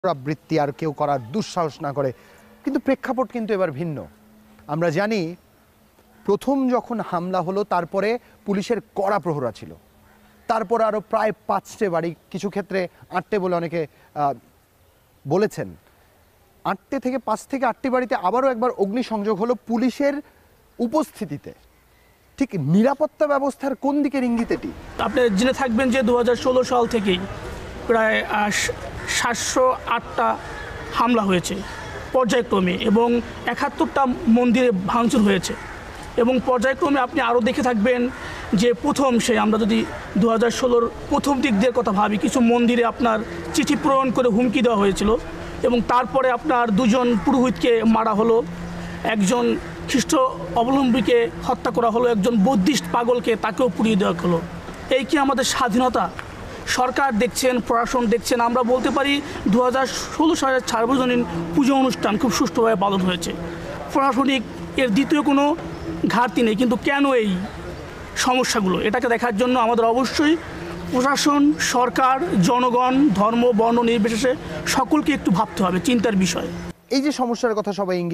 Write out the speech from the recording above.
পুনরাবৃত্তি আর কেউ করার দুঃসাহস না করে। কিন্তু প্রেক্ষাপট কিন্তু এবার ভিন্ন। আমরা জানি প্রথম যখন হামলা হলো তারপরে পুলিশের কড়া প্রহরা ছিল, তারপর আরও প্রায় 5টে বাড়ি, কিছু ক্ষেত্রে 8টে বলে অনেকে বলেছেন, 8টে থেকে 5 থেকে 8টি বাড়িতে আবারও একবার অগ্নিসংযোগ হলো পুলিশের উপস্থিতিতে। ঠিক নিরাপত্তা ব্যবস্থার কোন দিকের ইঙ্গিত এটি? আপনি জেনে থাকবেন যে 2016 সাল থেকেই প্রায় 708টা হামলা হয়েছে পর্যায়ক্রমে, এবং 71টা মন্দিরে ভাঙচুর হয়েছে। এবং পর্যায়ক্রমে আপনি আরও দেখে থাকবেন যে প্রথম আমরা যদি 2016-র প্রথম দিক দিয়ে কথা ভাবি, কিছু মন্দিরে আপনার চিঠি প্রেরণ করে হুমকি দেওয়া হয়েছিল, এবং তারপরে আপনার 2জন পুরোহিতকে মারা হলো, একজন খ্রিস্ট অবলম্বীকে হত্যা করা হলো, একজন বৌদ্ধিস্ট পাগলকে তাকেও পুড়িয়ে দেওয়া হলো। এই কি আমাদের স্বাধীনতা? সরকার দেখছেন, প্রশাসন দেখছেন। আমরা বলতে পারি 2016 সালের সার্বজনীন পুজো অনুষ্ঠান খুব সুষ্ঠুভাবে পালন হয়েছে, প্রশাসনিক এর দ্বিতীয় কোনো ঘাটতি নেই। কিন্তু কেন এই সমস্যাগুলো, এটাকে দেখার জন্য আমাদের অবশ্যই প্রশাসন, সরকার, জনগণ, ধর্ম, বর্ণ নির্বিশেষে সকলকে একটু ভাবতে হবে, চিন্তার বিষয়। এই যে সমস্যার কথা সবাই ইঙ্গিত